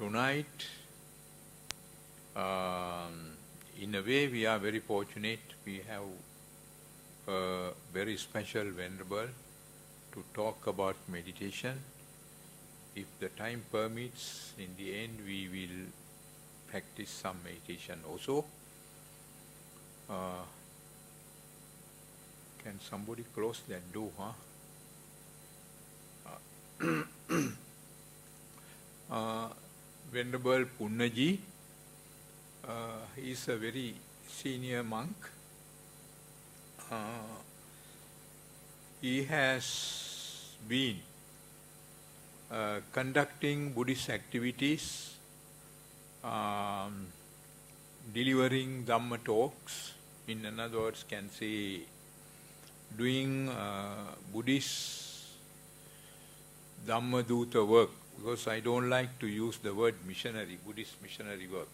Tonight, in a way we are very fortunate. We have a very special venerable to talk about meditation. If the time permits, in the end we will practice some meditation also. Can somebody close that door, Venerable Punnaji is a very senior monk. He has been conducting Buddhist activities, delivering Dhamma talks, in other words can say doing Buddhist Dhammadutta work, because I don't like to use the word missionary, Buddhist missionary work.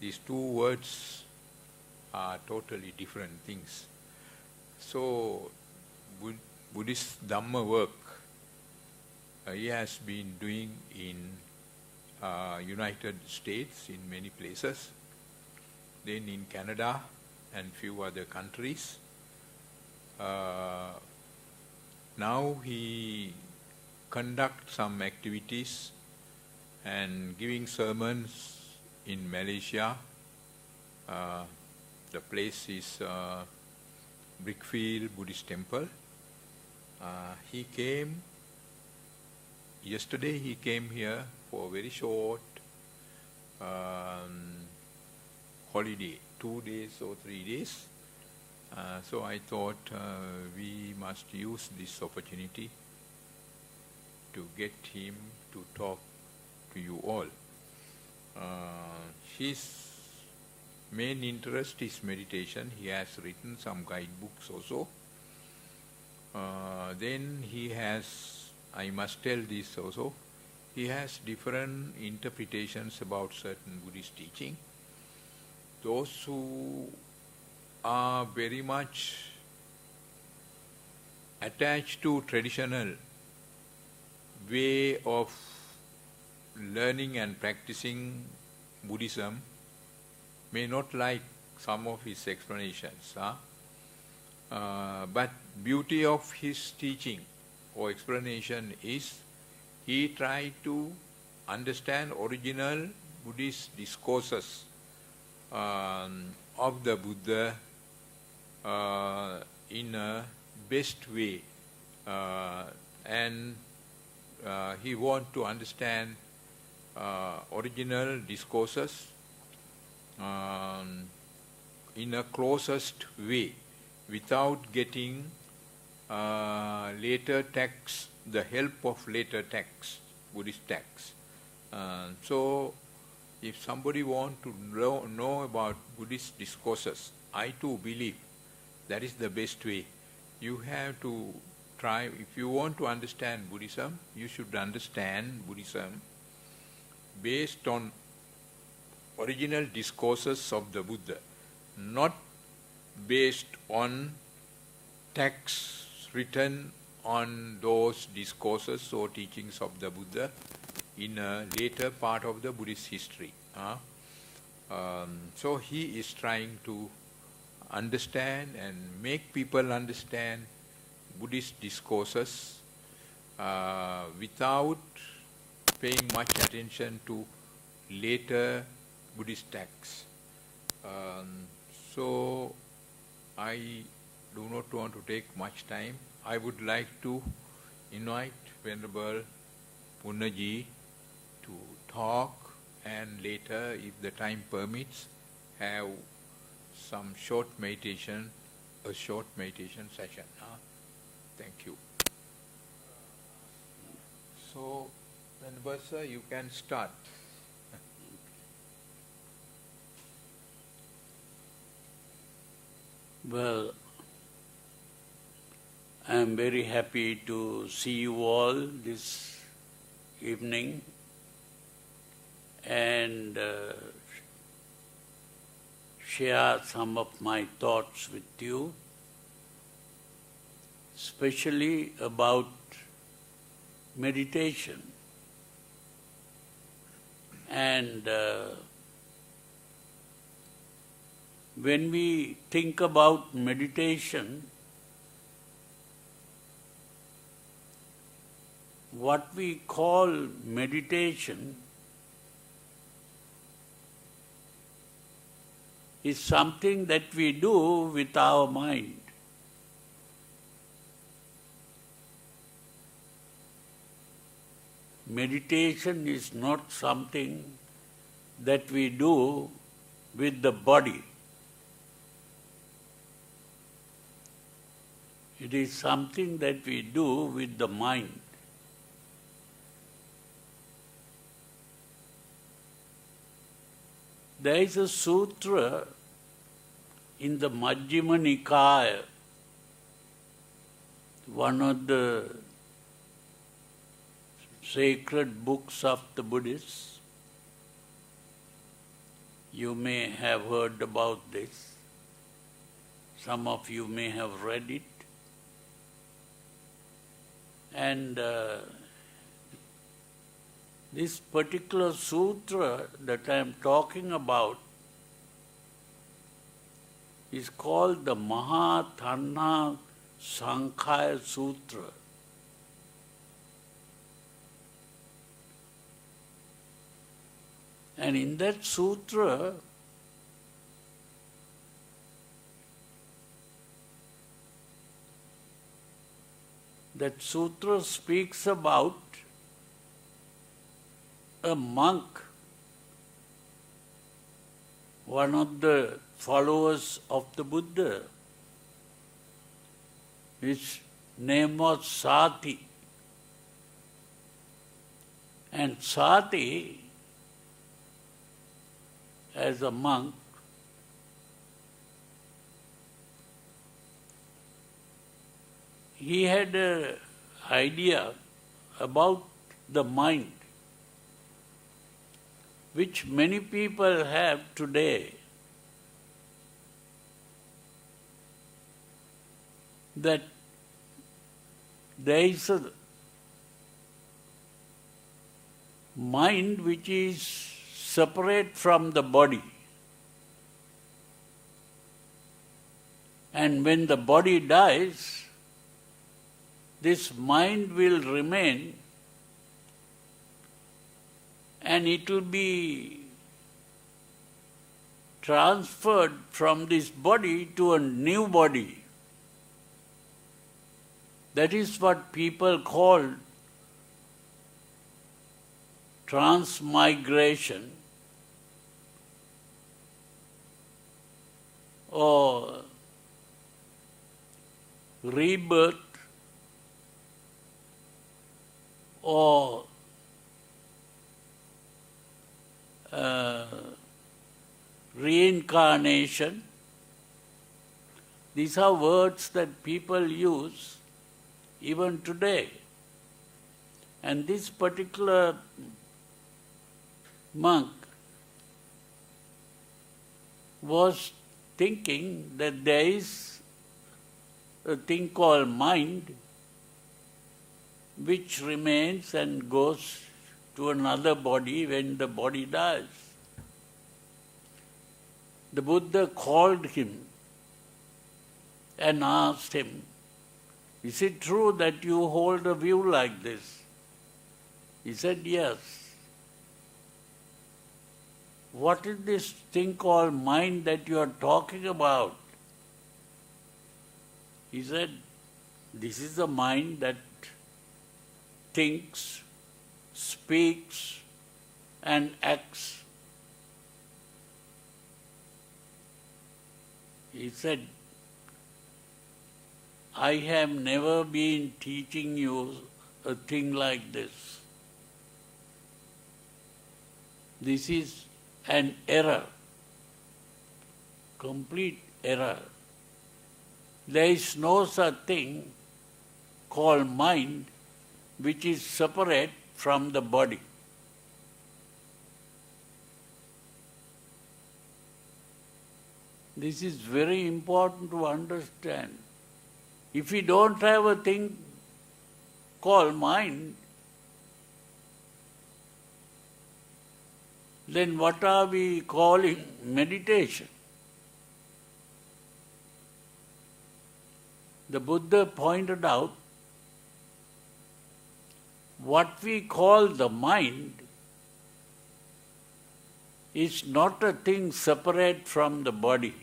These two words are totally different things. So, Buddhist Dhamma work he has been doing in United States, in many places, then in Canada and few other countries. Now he conduct some activities and giving sermons in Malaysia. The place is Brickfield Buddhist Temple. He came yesterday. He came here for a very short holiday, 2 days or 3 days. So I thought we must use this opportunity to get him to talk to you all. His main interest is meditation. He has written some guidebooks also. Then he has, I must tell this also, he has different interpretations about certain Buddhist teaching. Those who are very much attached to traditional way of learning and practicing Buddhism may not like some of his explanations. But beauty of his teaching or explanation is he tried to understand original Buddhist discourses of the Buddha in a best way, and he wants to understand original discourses in a closest way, without getting later texts, the help of later texts, Buddhist texts. So, if somebody wants to know about Buddhist discourses, I too believe that is the best way. You have to try, if you want to understand Buddhism, you should understand Buddhism based on original discourses of the Buddha, not based on texts written on those discourses or teachings of the Buddha in a later part of the Buddhist history. So he is trying to understand and make people understand Buddhist discourses without paying much attention to later Buddhist texts. So I do not want to take much time. I would like to invite Venerable Punnaji to talk, and later, if the time permits, have some short meditation, a short meditation session. Thank you. So, Venerable sir, you can start. Well, I am very happy to see you all this evening and share some of my thoughts with you, especially about meditation. And when we think about meditation, what we call meditation is something that we do with our mind. Meditation is not something that we do with the body. It is something that we do with the mind. There is a sutra in the Majjhima Nikaya, one of the sacred books of the Buddhists. You may have heard about this. Some of you may have read it. And this particular sutra that I am talking about is called the Mahatanha Sankhya Sutra. And in that sutra, that sutra speaks about a monk, one of the followers of the Buddha. His name was Sati. And Sati, as a monk, he had an idea about the mind, which many people have today, that there is a mind which is separate from the body. And when the body dies, this mind will remain and it will be transferred from this body to a new body. That is what people call transmigration or rebirth or reincarnation. These are words that people use even today. And this particular monk was thinking that there is a thing called mind which remains and goes to another body when the body dies. The Buddha called him and asked him, "Is it true that you hold a view like this?" He said, "Yes." "What is this thing called mind that you are talking about?" He said, "This is the mind that thinks, speaks, and acts." He said, "I have never been teaching you a thing like this. This is an error, complete error. There is no such thing called mind which is separate from the body." This is very important to understand. If we don't have a thing called mind, then what are we calling meditation? The Buddha pointed out what we call the mind is not a thing separate from the body.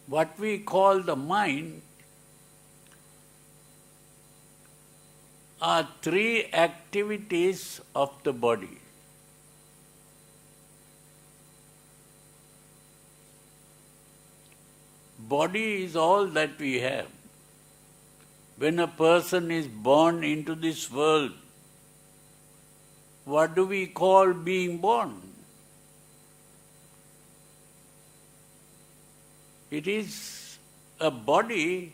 What we call the mind are three activities of the body. Body is all that we have. When a person is born into this world, what do we call being born? It is a body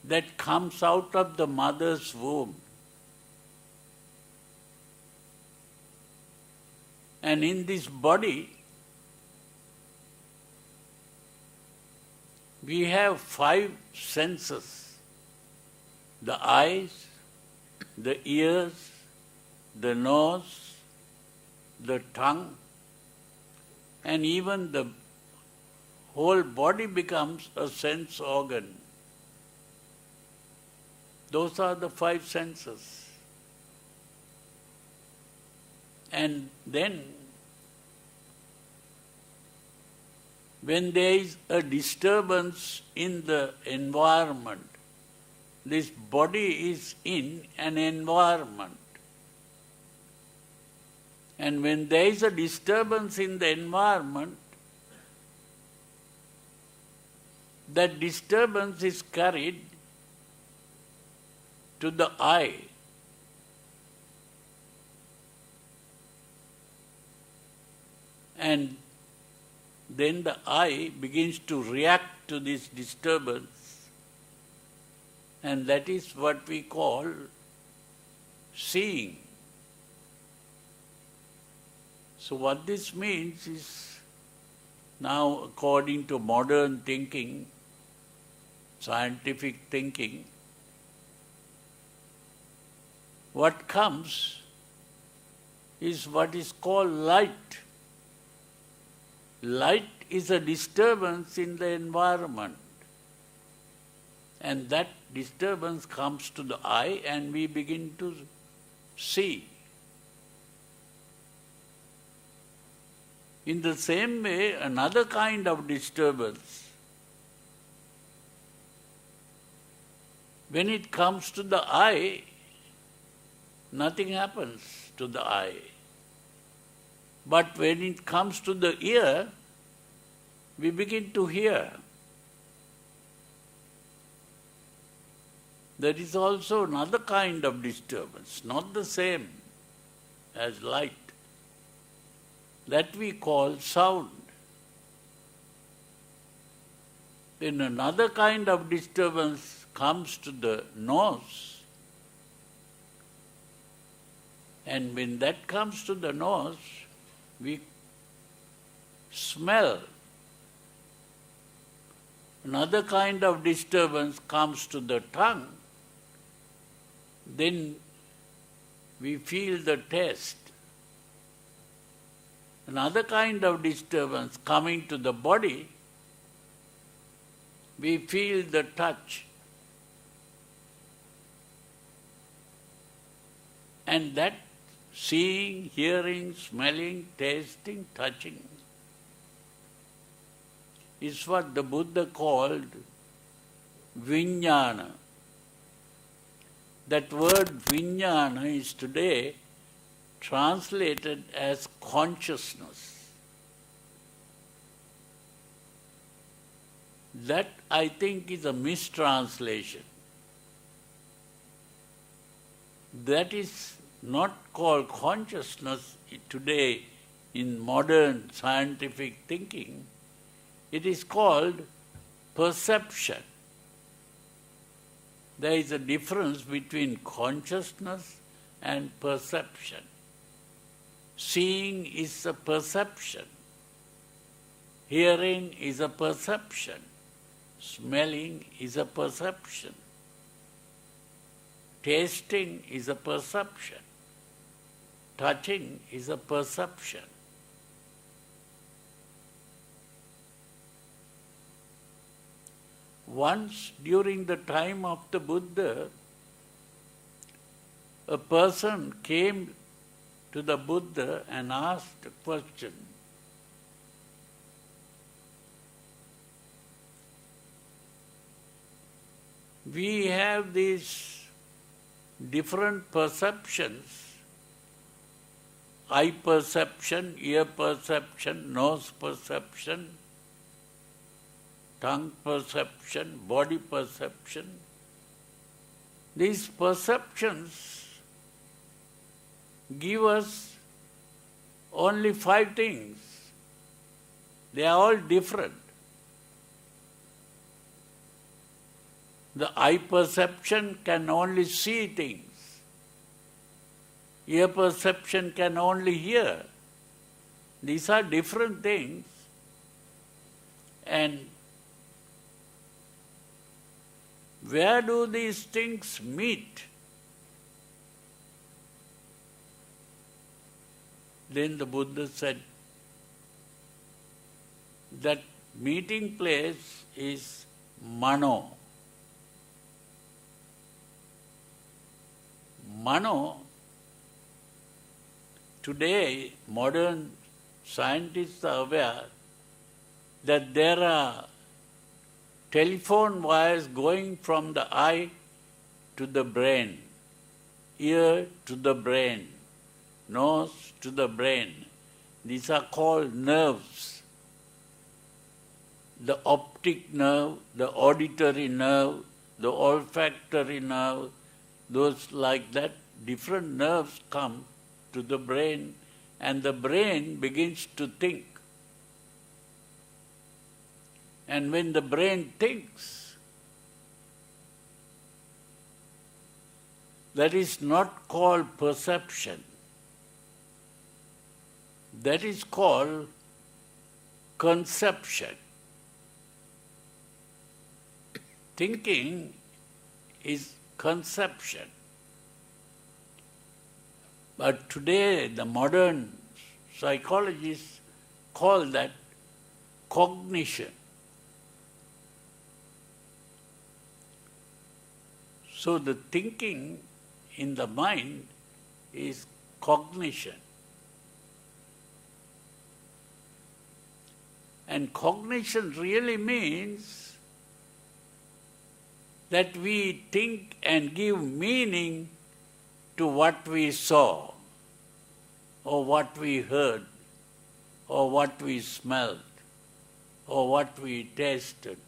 that comes out of the mother's womb. And in this body, we have 5 senses: the eyes, the ears, the nose, the tongue, and even the whole body becomes a sense organ. Those are the 5 senses. And then, when there is a disturbance in the environment, this body is in an environment. And when there is a disturbance in the environment, that disturbance is carried to the eye. And then the eye begins to react to this disturbance, and that is what we call seeing. So what this means is, now according to modern thinking, scientific thinking, what comes is what is called light. Light is a disturbance in the environment, and that disturbance comes to the eye and we begin to see. In the same way, another kind of disturbance, when it comes to the eye, nothing happens to the eye. But when it comes to the ear, we begin to hear. There is also another kind of disturbance, not the same as light, that we call sound. Then another kind of disturbance comes to the nose, and when that comes to the nose, we smell. Another kind of disturbance comes to the tongue, then we feel the taste. Another kind of disturbance coming to the body, we feel the touch. And that seeing, hearing, smelling, tasting, touching is what the Buddha called vijnana. That word vijnana is today translated as consciousness. That, I think, is a mistranslation. That is not called consciousness today in modern scientific thinking. It is called perception. There is a difference between consciousness and perception. Seeing is a perception. Hearing is a perception. Smelling is a perception. Tasting is a perception. touching is a perception. Once during the time of the Buddha, a person came to the Buddha and asked a question. We have these different perceptions, eye perception, ear perception, nose perception, tongue perception, body perception. These perceptions give us only 5 things. They are all different. The eye perception can only see things. Ear perception can only hear. These are different things. And where do these things meet? Then the Buddha said that meeting place is mano. Mano, today modern scientists are aware that there are telephone wires going from the eye to the brain, ear to the brain, nose to the brain. These are called nerves. The optic nerve, the auditory nerve, the olfactory nerve, those like that, different nerves come to the brain and the brain begins to think. And when the brain thinks, that is not called perception. That is called conception. Thinking is conception. But today the modern psychologists call that cognition. So the thinking in the mind is cognition. And cognition really means that we think and give meaning to what we saw, or what we heard, or what we smelled, or what we tasted,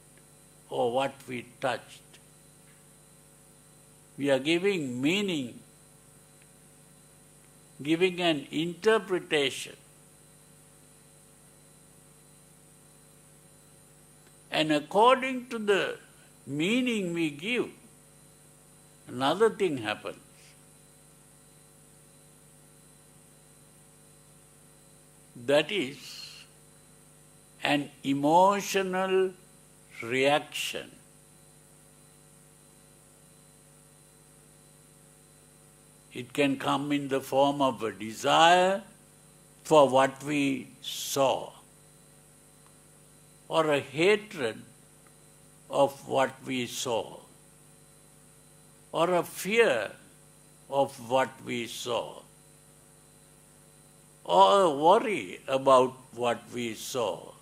or what we touched. We are giving meaning, giving an interpretation. And according to the meaning we give, another thing happens. That is an emotional reaction. It can come in the form of a desire for what we saw, or a hatred of what we saw, or a fear of what we saw, or a worry about what we saw.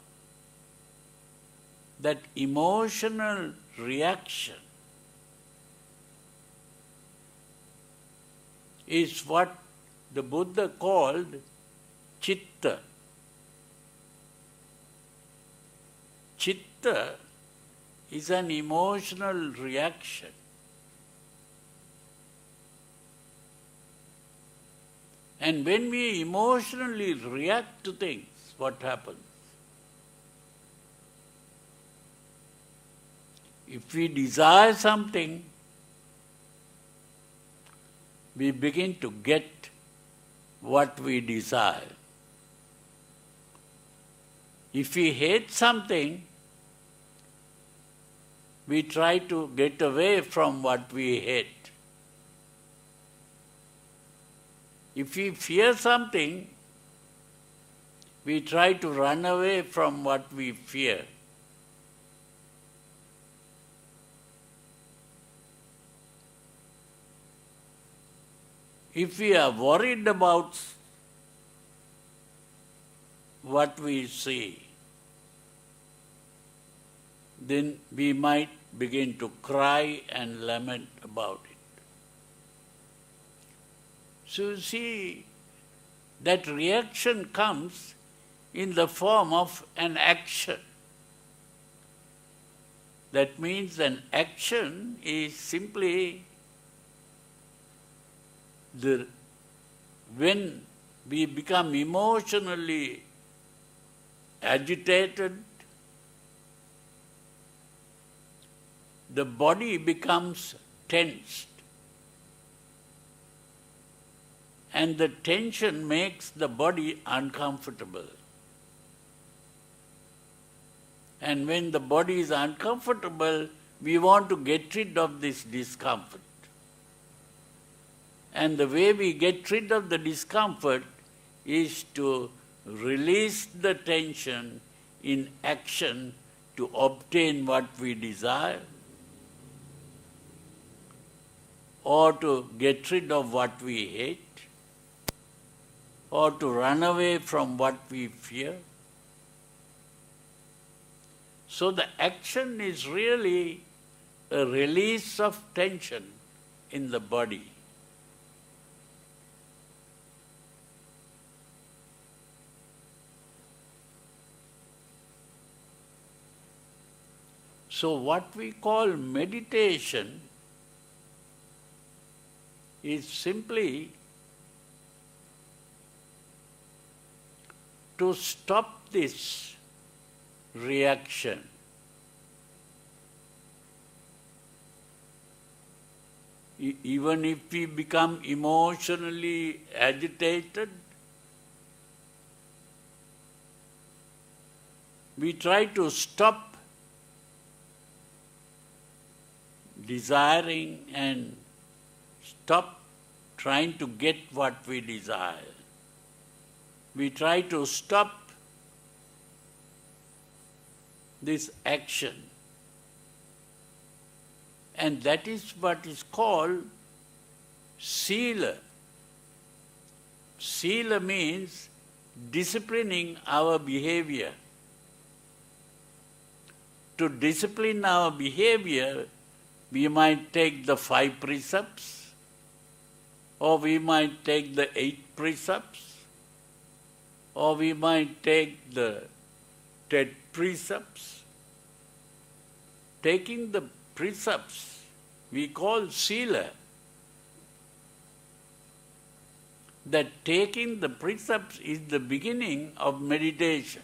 That emotional reaction is what the Buddha called chitta. Chitta is an emotional reaction. And when we emotionally react to things, what happens? If we desire something, we begin to get what we desire. If we hate something, we try to get away from what we hate. If we fear something, we try to run away from what we fear. If we are worried about what we see, then we might begin to cry and lament about it. So you see, that reaction comes in the form of an action. That means an action is simply when we become emotionally agitated, the body becomes tensed. And the tension makes the body uncomfortable. And when the body is uncomfortable, we want to get rid of this discomfort. And the way we get rid of the discomfort is to release the tension in action to obtain what we desire, or to get rid of what we hate, or to run away from what we fear. So the action is really a release of tension in the body. So what we call meditation is simply to stop this reaction. Even if we become emotionally agitated, we try to stop desiring and stop trying to get what we desire. We try to stop this action. And that is what is called sila. Sila means disciplining our behavior. To discipline our behavior, we might take the 5 precepts, or we might take the 8 precepts, or we might take the 10 precepts. Taking the precepts we call sila. That taking the precepts is the beginning of meditation.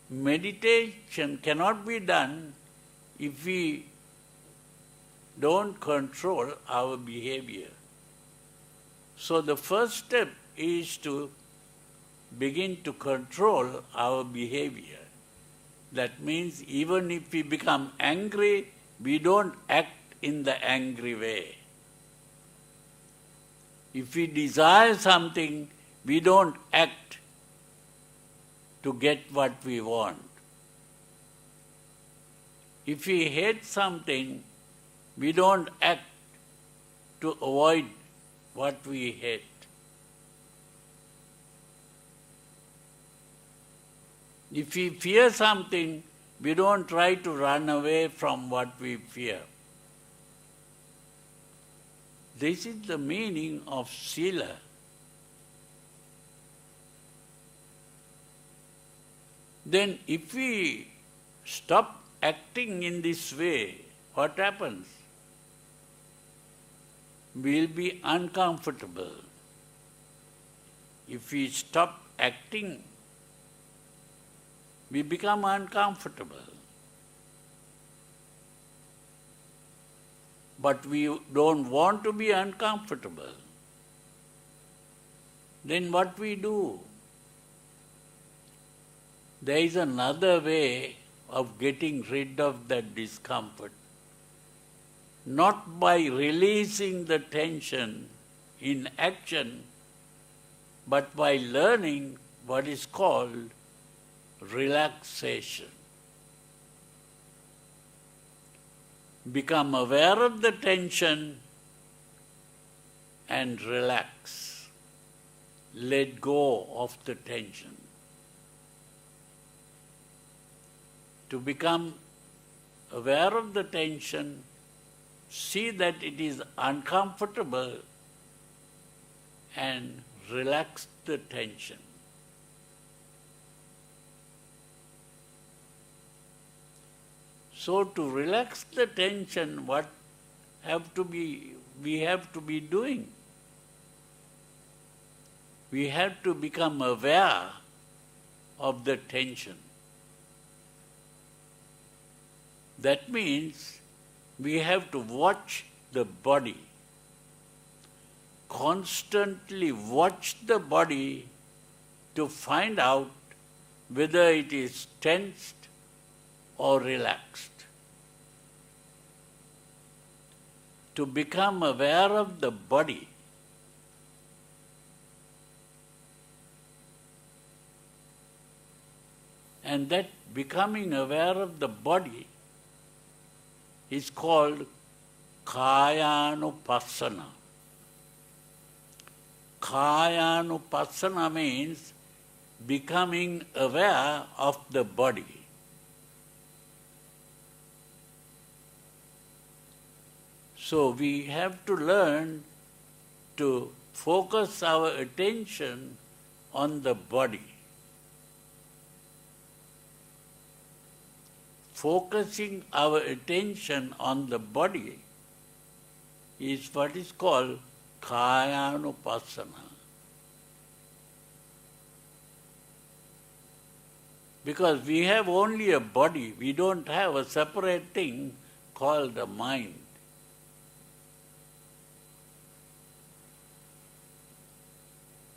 Meditation cannot be done if we don't control our behavior. So the first step is to begin to control our behavior. That means even if we become angry, we don't act in the angry way. If we desire something, we don't act to get what we want. If we hate something, we don't act to avoid what we hate. If we fear something, we don't try to run away from what we fear. This is the meaning of sila. Then if we stop acting in this way, what happens? We'll be uncomfortable. If we stop acting, we become uncomfortable. But we don't want to be uncomfortable. Then what we do? There is another way of getting rid of that discomfort. Not by releasing the tension in action, but by learning what is called relaxation. Become aware of the tension and relax. Let go of the tension. To become aware of the tension, see that it is uncomfortable and relax the tension. So to relax the tension, what we have to be doing? We have to become aware of the tension. That means we have to watch the body. Constantly watch the body to find out whether it is tensed or relaxed. To become aware of the body, and that becoming aware of the body is called Kayanupassana. Kayanupassana means becoming aware of the body. So we have to learn to focus our attention on the body. Focusing our attention on the body is what is called Kayanupassana. Because we have only a body, we don't have a separate thing called the mind.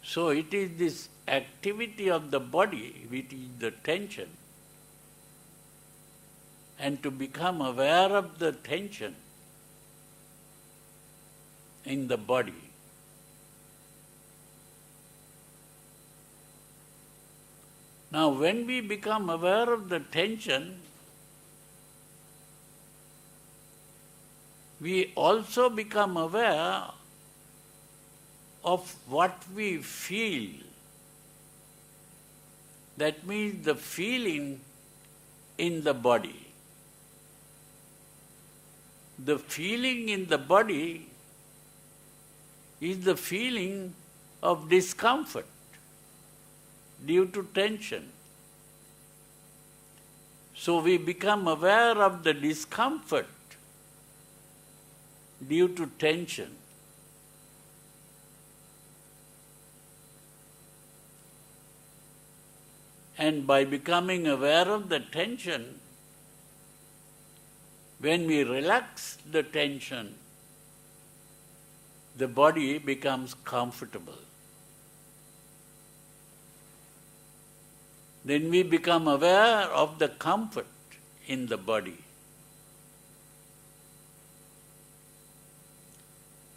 So it is this activity of the body which is the tension. And to become aware of the tension in the body. Now when we become aware of the tension, we also become aware of what we feel. That means the feeling in the body. The feeling in the body is the feeling of discomfort due to tension. So we become aware of the discomfort due to tension. And by becoming aware of the tension, when we relax the tension, the body becomes comfortable. Then we become aware of the comfort in the body.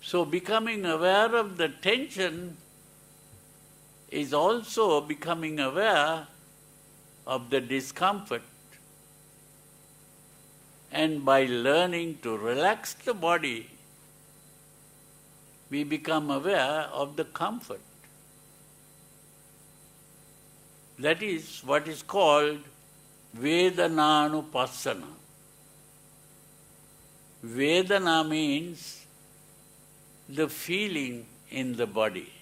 So becoming aware of the tension is also becoming aware of the discomfort. And by learning to relax the body, we become aware of the comfort. That is what is called Vedananupassana. Vedana means the feeling in the body.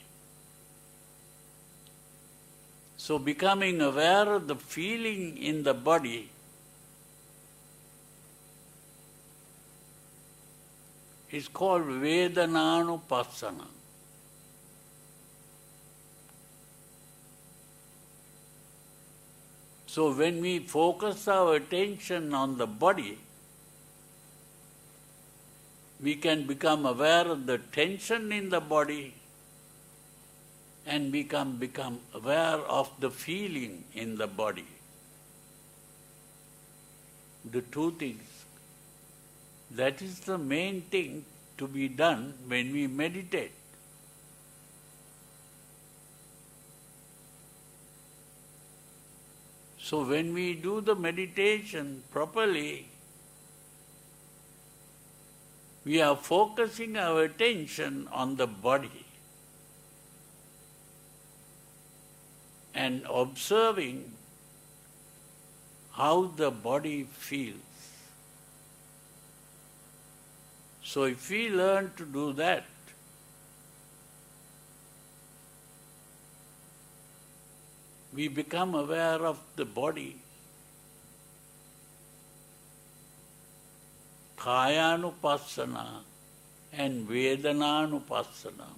So becoming aware of the feeling in the body is called Vedananupassana. So when we focus our attention on the body, we can become aware of the tension in the body and become aware of the feeling in the body. The two things. That is the main thing to be done when we meditate. So when we do the meditation properly, we are focusing our attention on the body and observing how the body feels. So if we learn to do that, we become aware of the body. Kayanupassana and Vedananupassana.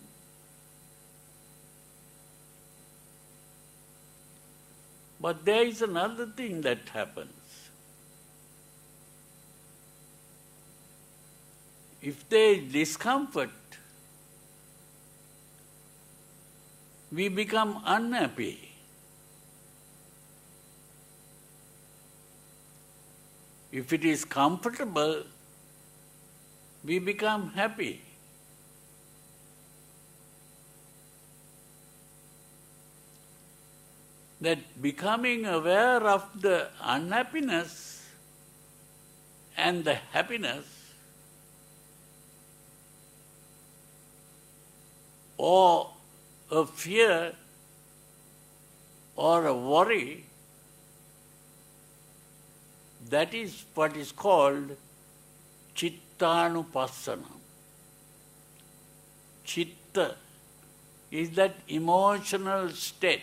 But there is another thing that happens. If there is discomfort, we become unhappy. If it is comfortable, we become happy. That becoming aware of the unhappiness and the happiness, or a fear or a worry, that is what is called Chittanupassana. Chitta is that emotional state.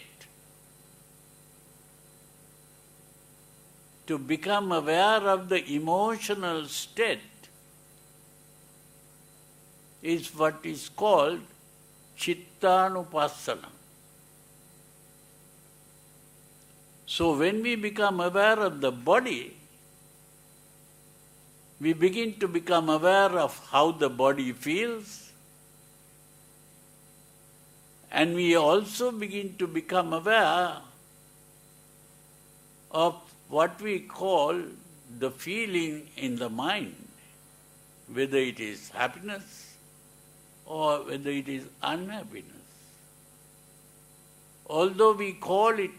To become aware of the emotional state is what is called Chittanupassana. So when we become aware of the body, we begin to become aware of how the body feels, and we also begin to become aware of what we call the feeling in the mind, whether it is happiness or whether it is unhappiness. Although we call it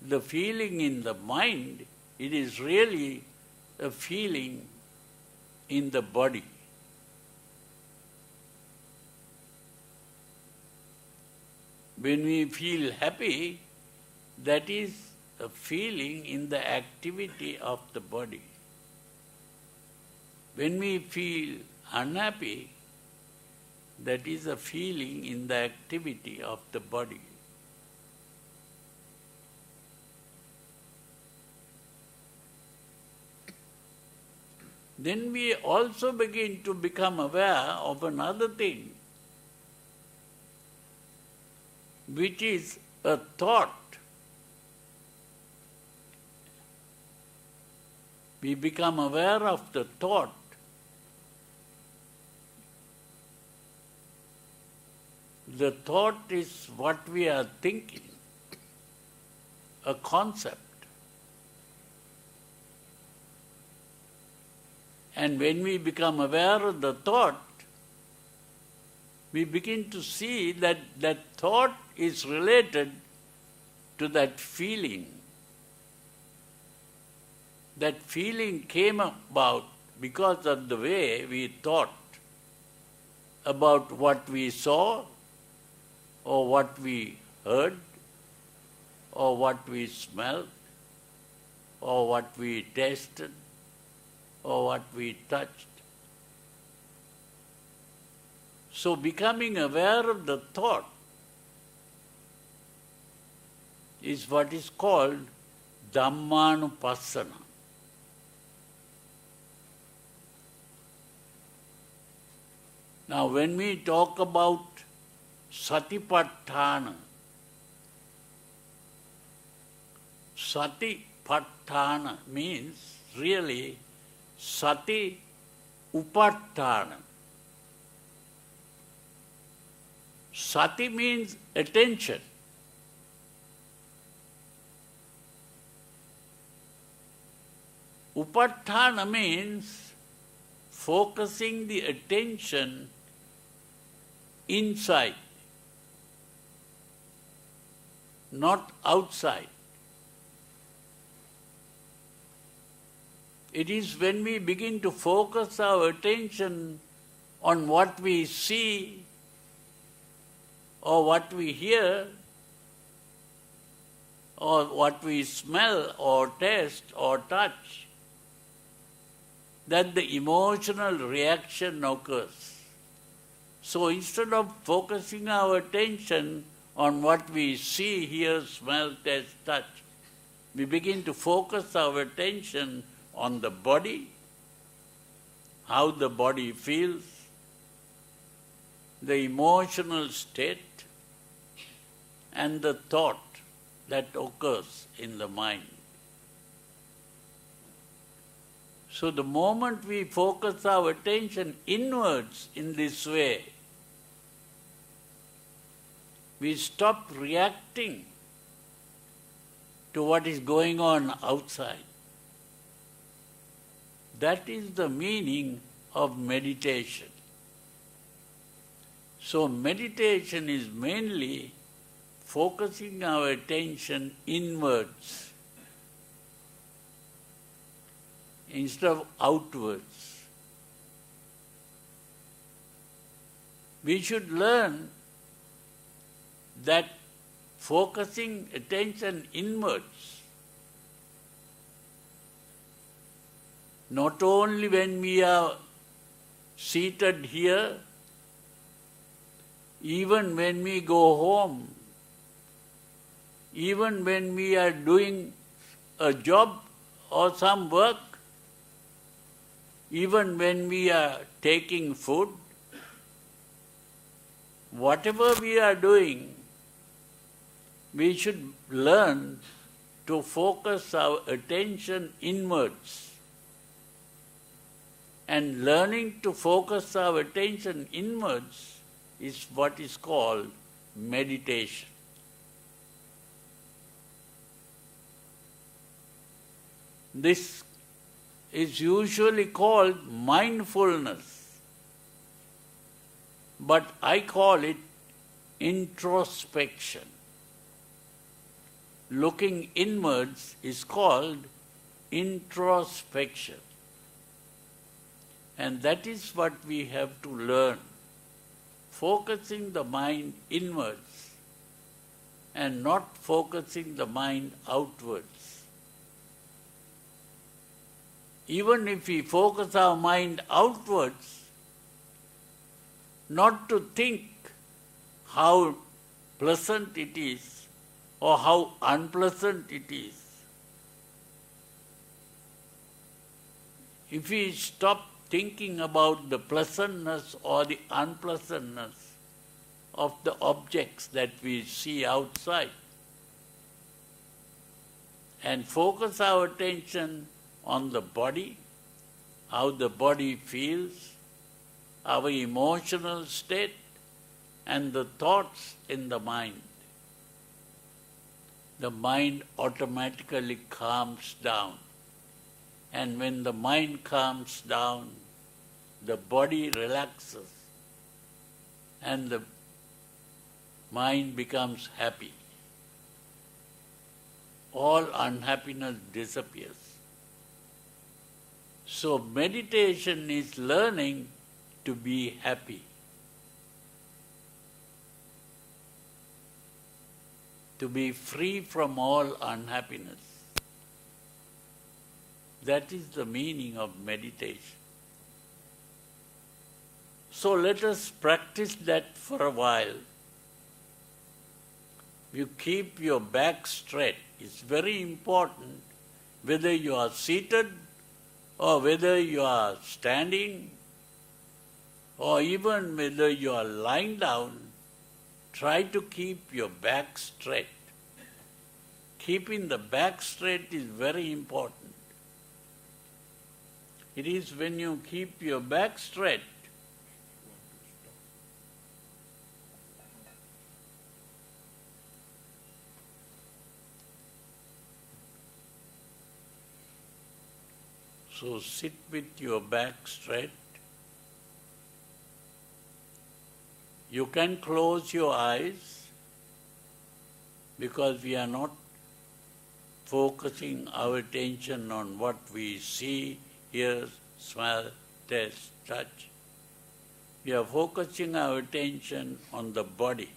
the feeling in the mind, it is really a feeling in the body. When we feel happy, that is a feeling in the activity of the body. When we feel unhappy, that is a feeling in the activity of the body. Then we also begin to become aware of another thing, which is a thought. We become aware of the thought. The thought is what we are thinking, a concept. And when we become aware of the thought, we begin to see that that thought is related to that feeling. That feeling came about because of the way we thought about what we saw, or what we heard, or what we smelled, or what we tasted, or what we touched. So becoming aware of the thought is what is called Dhammanupassana. Now when we talk about Satipatthana, Satipatthana means really Sati Upatthana. Sati means attention. Upatthana means focusing the attention not outside. It is when we begin to focus our attention on what we see or what we hear or what we smell or taste or touch that the emotional reaction occurs. So instead of focusing our attention on what we see, hear, smell, taste, touch, we begin to focus our attention on the body, how the body feels, the emotional state, and the thought that occurs in the mind. So the moment we focus our attention inwards in this way, we stop reacting to what is going on outside. That is the meaning of meditation. So meditation is mainly focusing our attention inwards instead of outwards. We should learn that focusing attention inwards, not only when we are seated here, even when we go home, even when we are doing a job or some work, even when we are taking food, whatever we are doing, we should learn to focus our attention inwards. And learning to focus our attention inwards is what is called meditation. This is usually called mindfulness, but I call it introspection. Looking inwards is called introspection. And that is what we have to learn. Focusing the mind inwards and not focusing the mind outwards. Even if we focus our mind outwards, not to think how pleasant it is or how unpleasant it is. If we stop thinking about the pleasantness or the unpleasantness of the objects that we see outside and focus our attention on the body, how the body feels, our emotional state, and the thoughts in the mind, the mind automatically calms down. And when the mind calms down, the body relaxes and the mind becomes happy. All unhappiness disappears. So meditation is learning to be happy, to be free from all unhappiness. That is the meaning of meditation. So let us practice that for a while. You keep your back straight. It's very important whether you are seated or whether you are standing or even whether you are lying down. Try to keep your back straight. Keeping the back straight is very important. It is when you keep your back straight So sit with your back straight. You can close your eyes because we are not focusing our attention on what we see, hear, smell, taste, touch. We are focusing our attention on the body,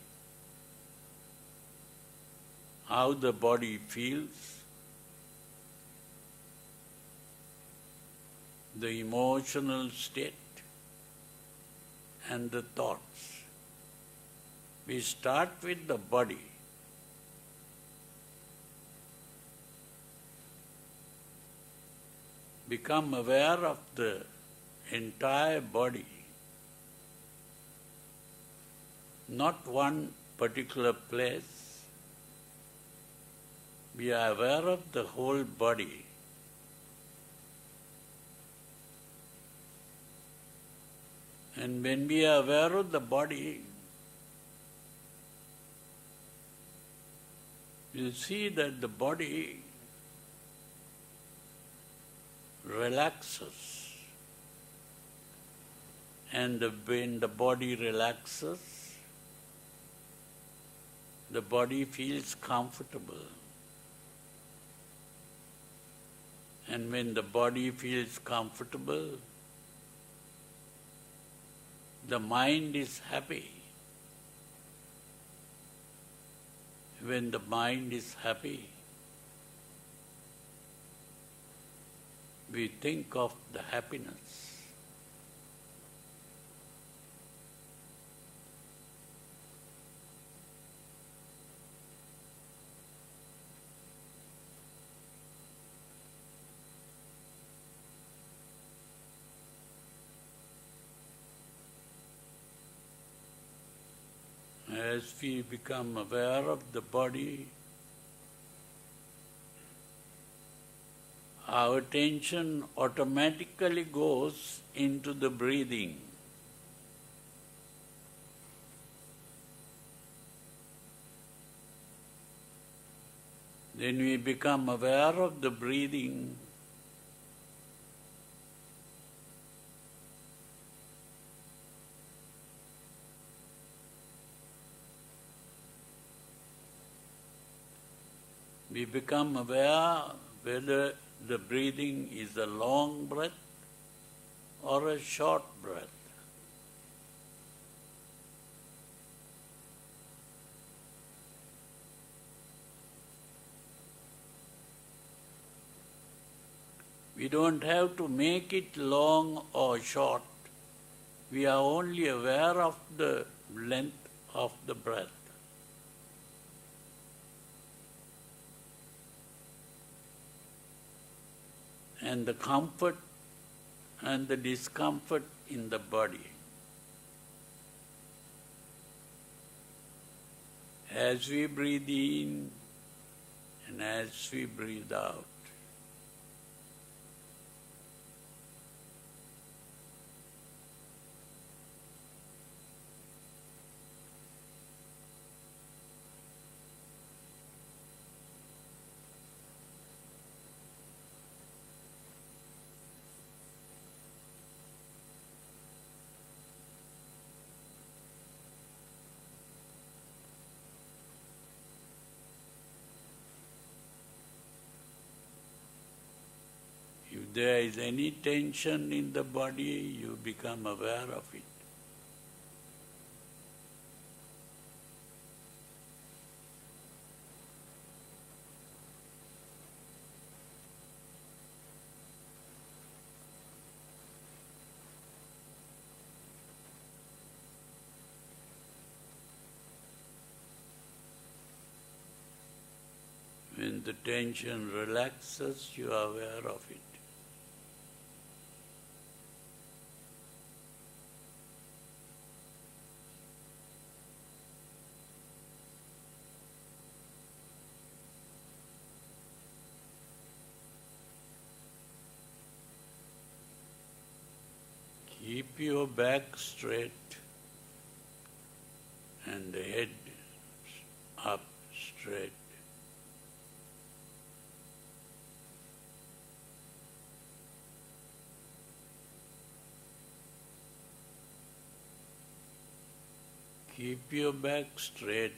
how the body feels, the emotional state, and the thoughts. We start with the body. Become aware of the entire body, not one particular place. We are aware of the whole body. And when we are aware of the body, you see that the body relaxes. And when the body relaxes, the body feels comfortable. And when the body feels comfortable, the mind is happy. When the mind is happy, we think of the happiness. As we become aware of the body, our attention automatically goes into the breathing. Then we become aware of the breathing. We become aware whether the breathing is a long breath or a short breath. We don't have to make it long or short. We are only aware of the length of the breath. And the comfort and the discomfort in the body. As we breathe in and as we breathe out. If there is any tension in the body, you become aware of it. When the tension relaxes, you are aware of it. Keep your back straight and the head up straight. Keep your back straight.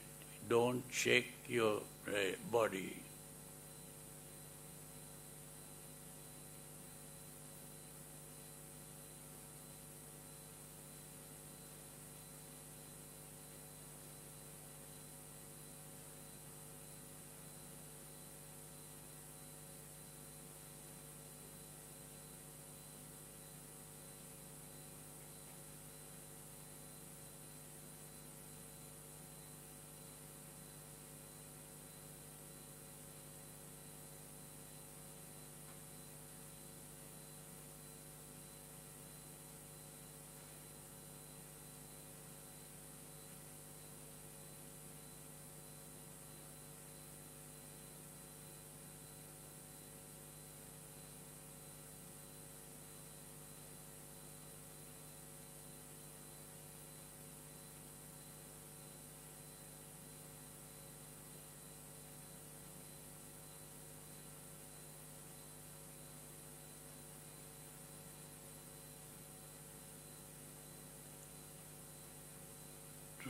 don't shake your body.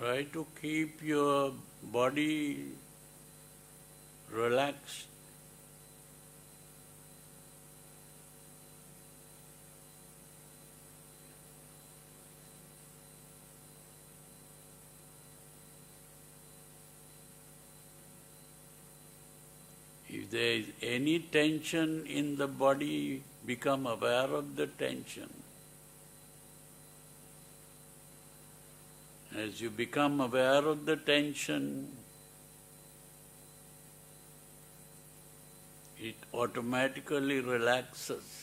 Try to keep your body relaxed. If there is any tension in the body, become aware of the tension. As you become aware of the tension, it automatically relaxes.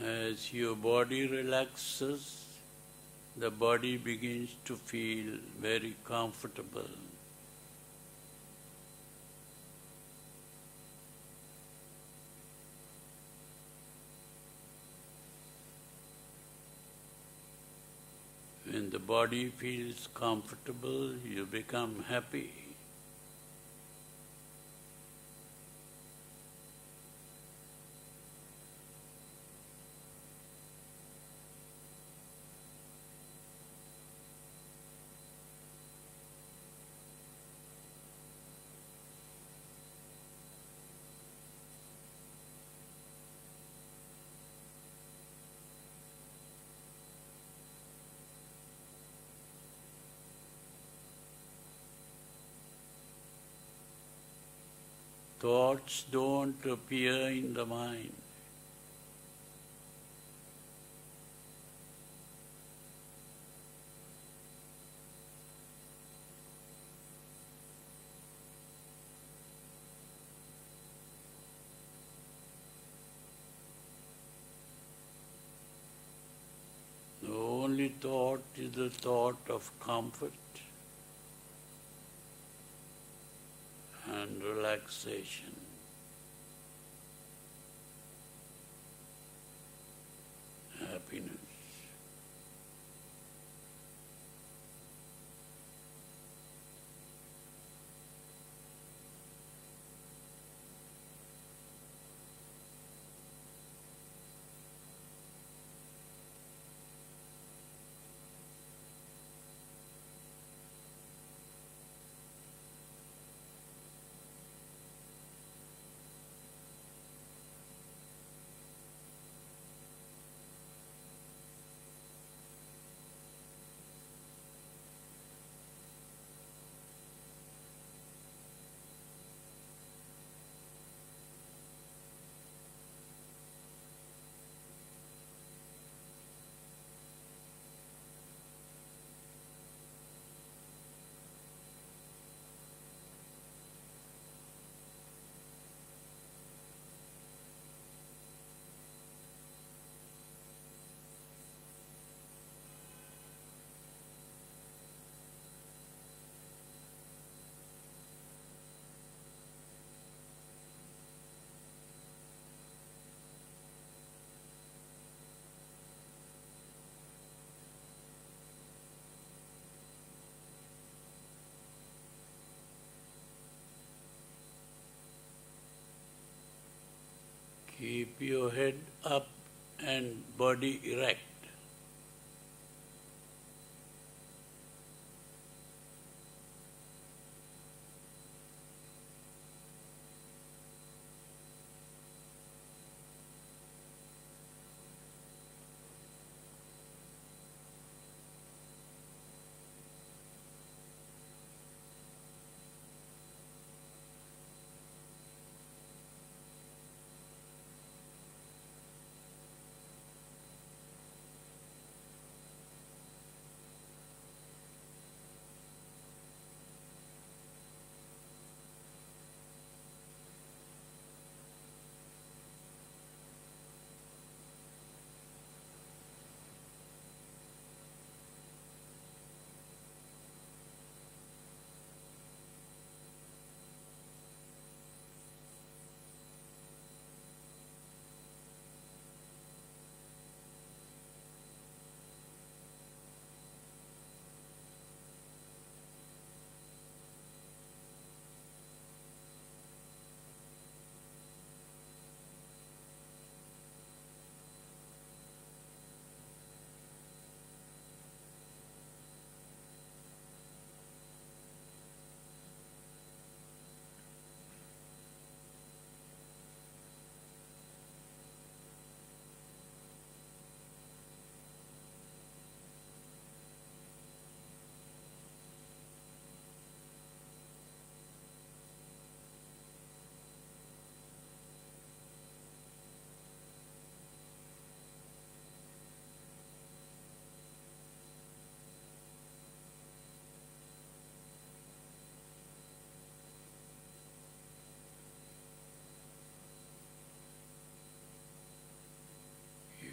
As your body relaxes, the body begins to feel very comfortable. When the body feels comfortable, you become happy. Thoughts don't appear in the mind. The only thought is the thought of comfort and relaxation. Happiness. Keep your head up and body erect.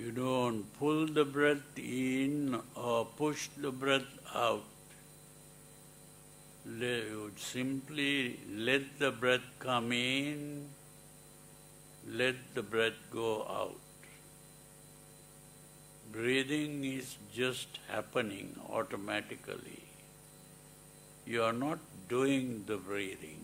You don't pull the breath in or push the breath out. You simply let the breath come in, let the breath go out. Breathing is just happening automatically. You are not doing the breathing.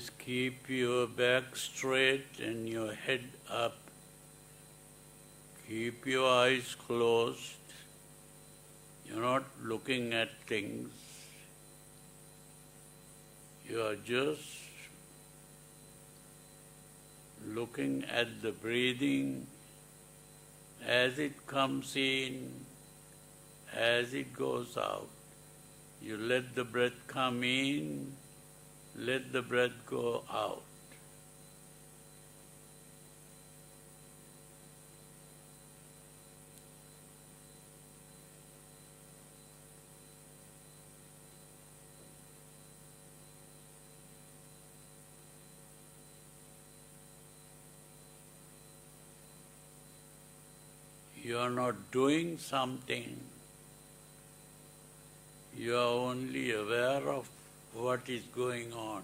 is keep your back straight and your head up. Keep your eyes closed. You're not looking at things. You are just looking at the breathing as it comes in, as it goes out. You let the breath come in, let the breath go out. You are not doing something. You are only aware of what is going on.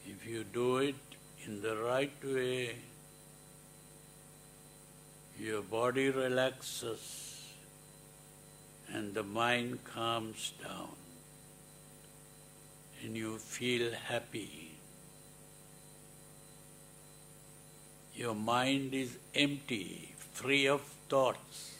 If you do it in the right way, your body relaxes and the mind calms down and you feel happy. Your mind is empty, free of thoughts.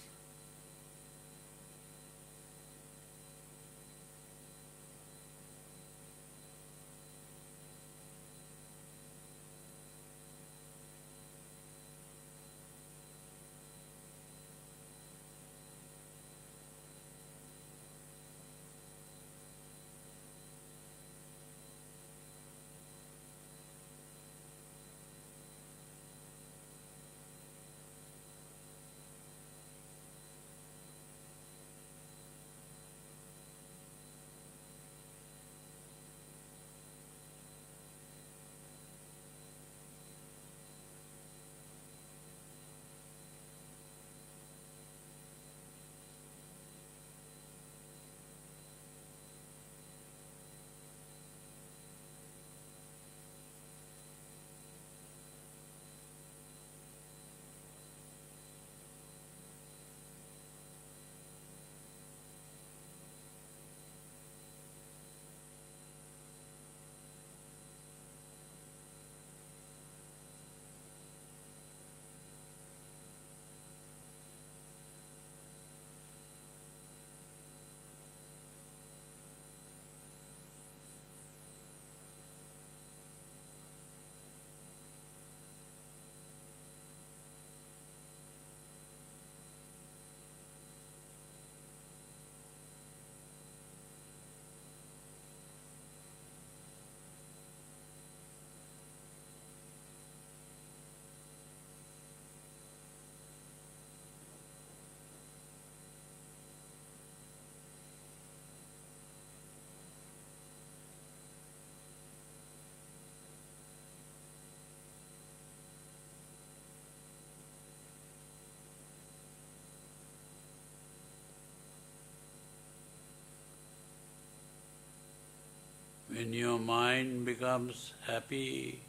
When your mind becomes happy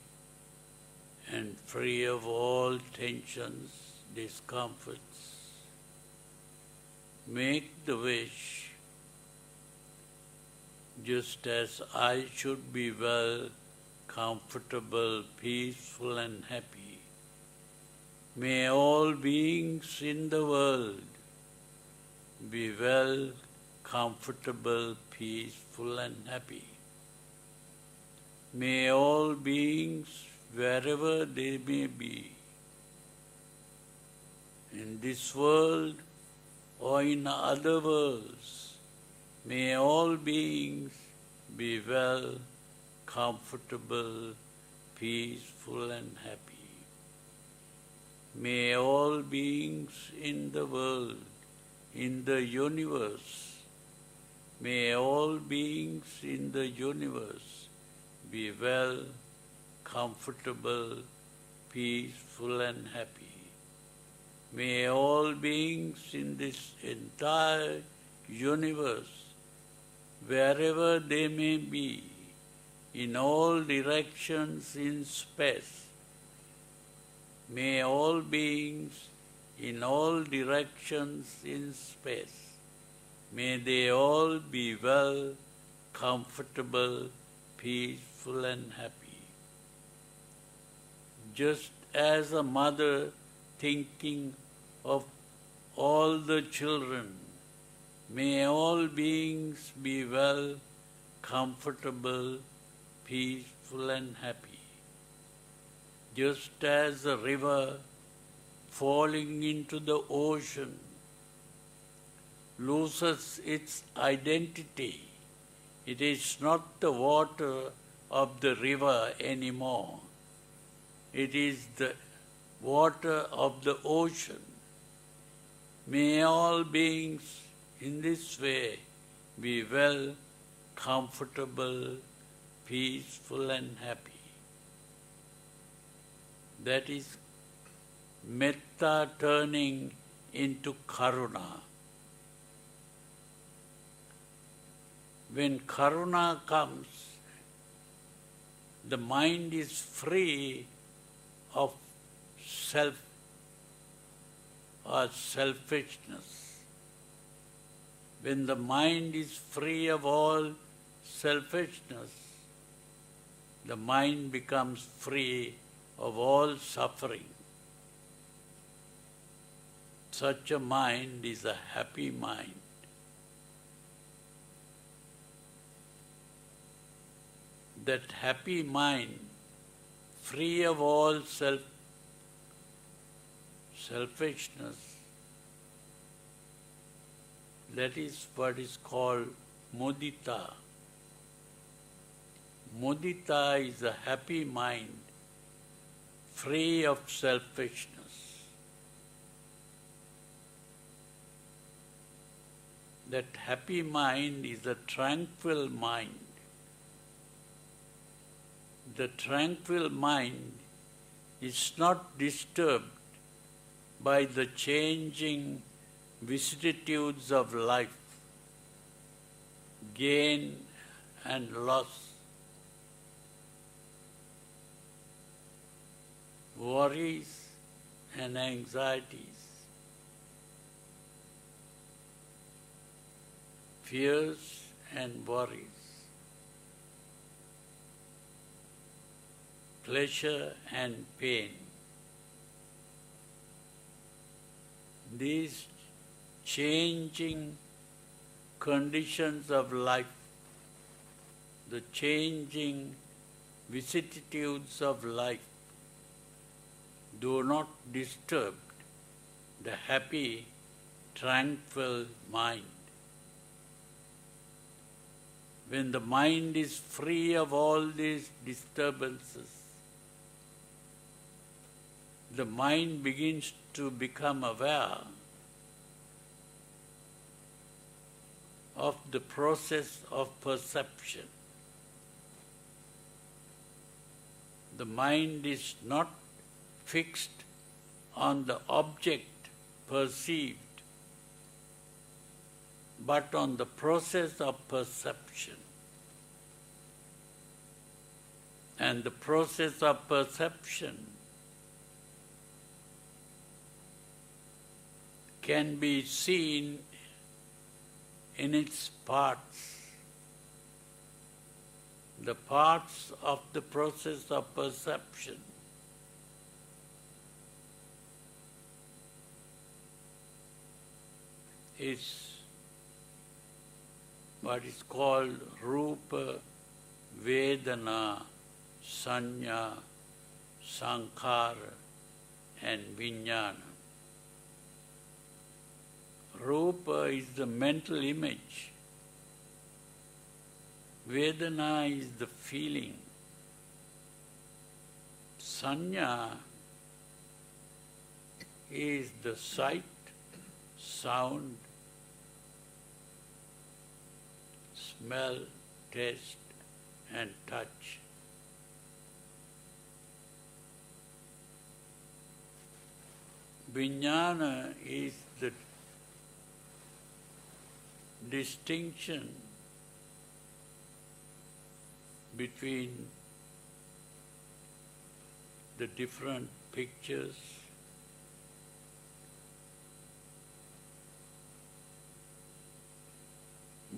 and free of all tensions, discomforts, make the wish, just as I should be well, comfortable, peaceful and happy. May all beings in the world be well, comfortable, peaceful and happy. May all beings, wherever they may be, in this world or in other worlds, may all beings be well, comfortable, peaceful and happy. May all beings in the world, in the universe, may all beings in the universe be well, comfortable, peaceful and happy. May all beings in this entire universe wherever they may be, in all directions in space. May all beings in all directions in space, may they all be well, comfortable, peaceful and happy. Just as a mother thinking of all the children, may all beings be well, comfortable, peaceful and happy. Just as a river falling into the ocean loses its identity, it is not the water of the river anymore. It is the water of the ocean. May all beings in this way be well, comfortable, peaceful and happy. That is metta turning into karuna. When karuna comes, the mind is free of self or selfishness. When the mind is free of all selfishness, the mind becomes free of all suffering. Such a mind is a happy mind. That happy mind, free of all selfishness, that is what is called mudita. Mudita is a happy mind, free of selfishness. That happy mind is a tranquil mind. The tranquil mind is not disturbed by the changing vicissitudes of life, gain and loss, worries and anxieties, fears and worries, pleasure and pain. These changing conditions of life, the changing vicissitudes of life, do not disturb the happy, tranquil mind. When the mind is free of all these disturbances, the mind begins to become aware of the process of perception. The mind is not fixed on the object perceived, but on the process of perception. And the process of perception can be seen in its parts. The parts of the process of perception is what is called Rupa, Vedana, Sanya, Sankhara and Vijnana. Rupa is the mental image. Vedana is the feeling. Sanya is the sight, sound, smell, taste and touch. Vijnana is the distinction between the different pictures,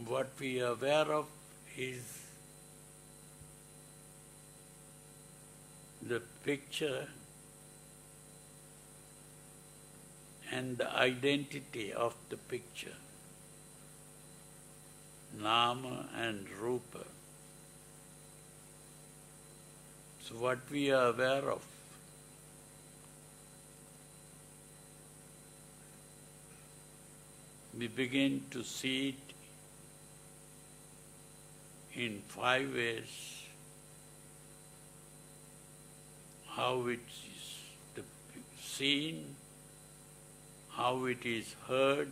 what we are aware of is the picture and the identity of the picture, Nama and Rupa. So what we are aware of we begin to see it in 5 ways: how it is seen, how it is heard,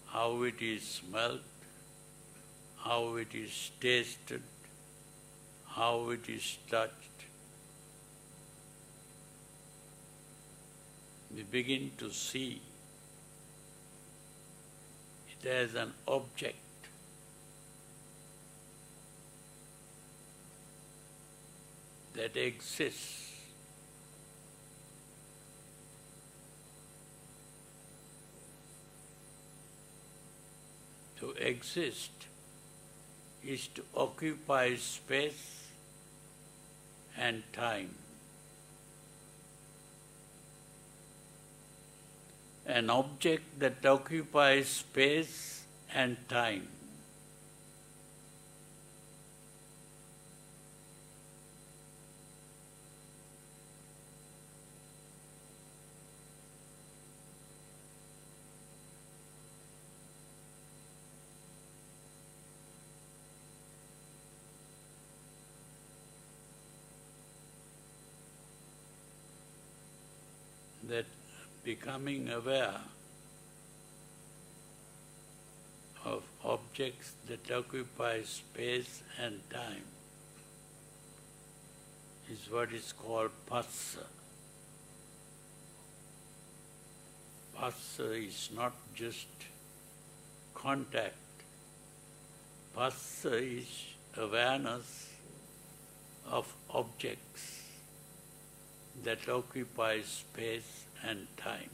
how it is smelt, how it is tasted, how it is touched. We begin to see it as an object. That exists. To exist is to occupy space and time. An object that occupies space and time that becoming aware of objects that occupy space and time is what is called phassa. Phassa is not just contact. Phassa is awareness of objects that occupy space and time.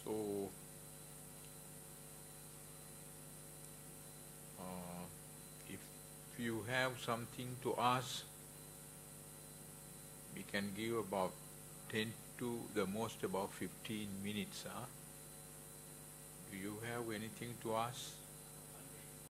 So, if you have something to ask, we can give about 10 to the most about 15 minutes. Do you have anything to ask?